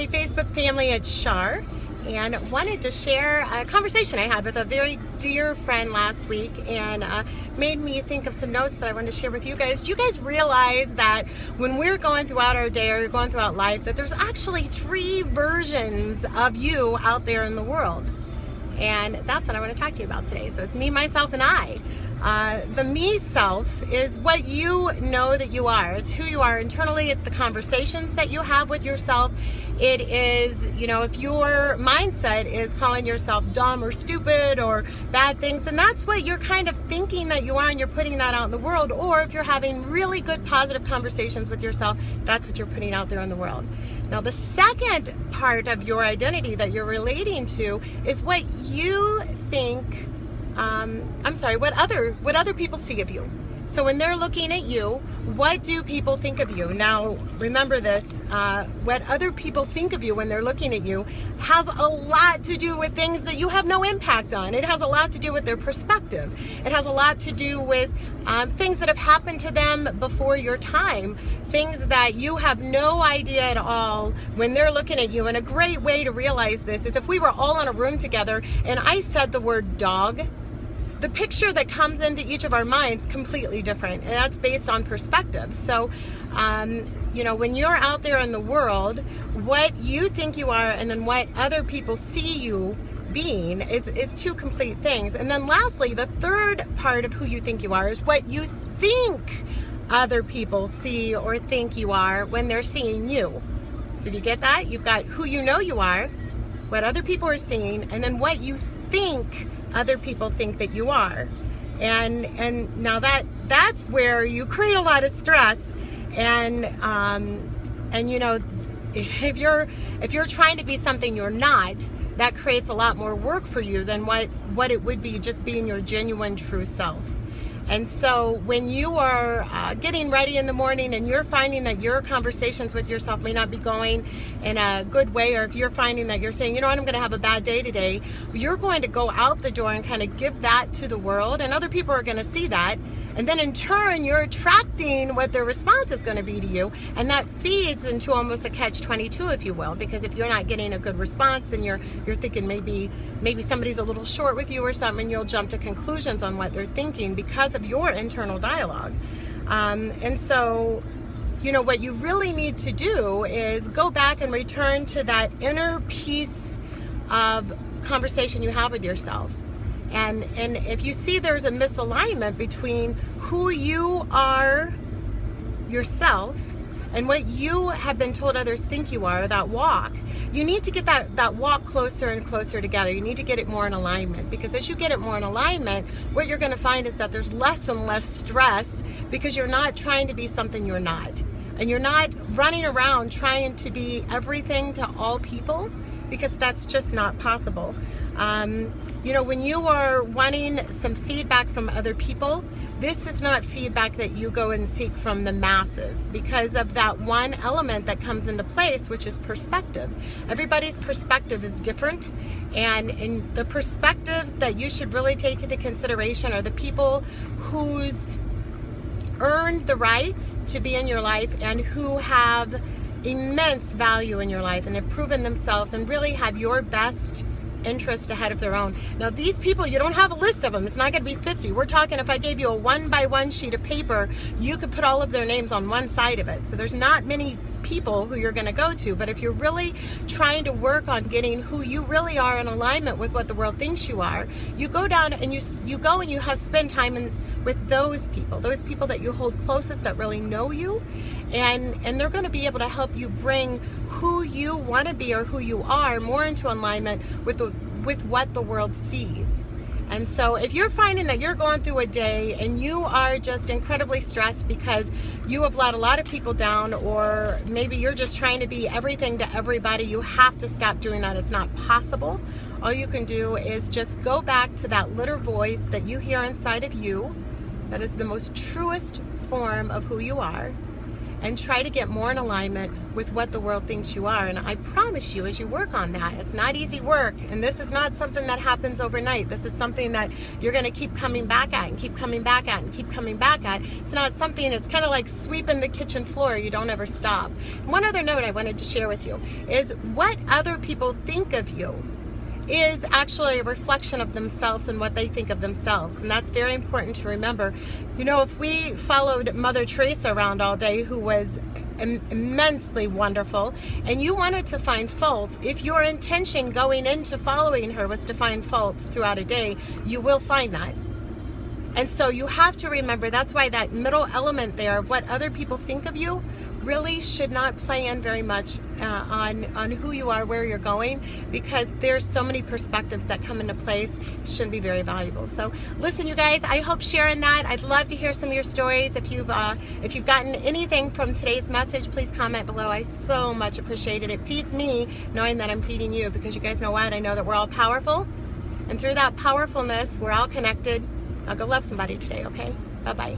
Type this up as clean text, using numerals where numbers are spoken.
Hey Facebook family, it's Char, and wanted to share a conversation I had with a very dear friend last week, and made me think of some notes that I wanted to share with you guys. Do you guys realize that when we're going throughout our day or going throughout life, that there's actually 3 versions of you out there in the world? And that's what I want to talk to you about today. So it's me, myself, and I. The me self is what you know that you are. It's who you are internally. It's the conversations that you have with yourself. It is, if your mindset is calling yourself dumb or stupid or bad things, then that's what you're kind of thinking that you are, and you're putting that out in the world. Or if you're having really good positive conversations with yourself, that's what you're putting out there in the world. Now, the second part of your identity that you're relating to is what you think, what other people see of you. So when they're looking at you, what do people think of you? Now, remember this, what other people think of you when they're looking at you has a lot to do with things that you have no impact on. It has a lot to do with their perspective. It has a lot to do with things that have happened to them before your time, things that you have no idea at all when they're looking at you. And a great way to realize this is if we were all in a room together and I said the word dog, the picture that comes into each of our minds completely different, and that's based on perspective. So, when you're out there in the world, what you think you are and then what other people see you being is 2 complete things. And then lastly, the third part of who you think you are is what you think other people see or think you are when they're seeing you. So do you get that? You've got who you know you are, what other people are seeing, and then what you think other people think that you are. And now that's where you create a lot of stress, and if you're trying to be something you're not, that creates a lot more work for you than what it would be just being your genuine true self. And so when you are getting ready in the morning and you're finding that your conversations with yourself may not be going in a good way, or if you're finding that you're saying, I'm going to have a bad day today, you're going to go out the door and kind of give that to the world, and other people are going to see that. And then in turn, you're attracting what their response is going to be to you. And that feeds into almost a catch-22, if you will, because if you're not getting a good response, then you're thinking maybe somebody's a little short with you or something, and you'll jump to conclusions on what they're thinking because of your internal dialogue. And so, what you really need to do is go back and return to that inner piece of conversation you have with yourself. And if you see there's a misalignment between who you are yourself and what you have been told others think you are, that walk, you need to get that walk closer and closer together. You need to get it more in alignment, because as you get it more in alignment, what you're going to find is that there's less and less stress, because you're not trying to be something you're not. And you're not running around trying to be everything to all people, because that's just not possible. When you are wanting some feedback from other people, this is not feedback that you go and seek from the masses, because of that one element that comes into place, which is perspective. Everybody's perspective is different, and the perspectives that you should really take into consideration are the people who's earned the right to be in your life and who have immense value in your life and have proven themselves and really have your best interest ahead of their own. Now, these people, you don't have a list of them. It's not going to be 50. We're talking, if I gave you a 1-by-1 sheet of paper, you could put all of their names on one side of it. So there's not many people who you're going to go to. But if you're really trying to work on getting who you really are in alignment with what the world thinks you are, you go down and you go and you have spend time with those people that you hold closest, that really know you, and they're going to be able to help you bring who you want to be or who you are more into alignment with what the world sees. And so if you're finding that you're going through a day and you are just incredibly stressed because you have let a lot of people down, or maybe you're just trying to be everything to everybody, you have to stop doing that. It's not possible. All you can do is just go back to that little voice that you hear inside of you, that is the most truest form of who you are, and try to get more in alignment with what the world thinks you are. And I promise you, as you work on that, it's not easy work, and this is not something that happens overnight. This is something that you're going to keep coming back at and keep coming back at and keep coming back at. It's not something, it's kind of like sweeping the kitchen floor. You don't ever stop. One other note I wanted to share with you is what other people think of you is actually a reflection of themselves and what they think of themselves. And that's very important to remember. You know, if we followed Mother Teresa around all day, who was immensely wonderful, and you wanted to find fault, if your intention going into following her was to find faults throughout a day, you will find that. And so you have to remember, that's why that middle element there of what other people think of you really should not play in very much on who you are, where you're going, because there's so many perspectives that come into place. It shouldn't be very valuable. So listen, you guys, I hope sharing that. I'd love to hear some of your stories. If you've gotten anything from today's message, please comment below. I so much appreciate it. It feeds me knowing that I'm feeding you, because you guys know what? I know that we're all powerful, and through that powerfulness, we're all connected. Now go love somebody today, okay? Bye-bye.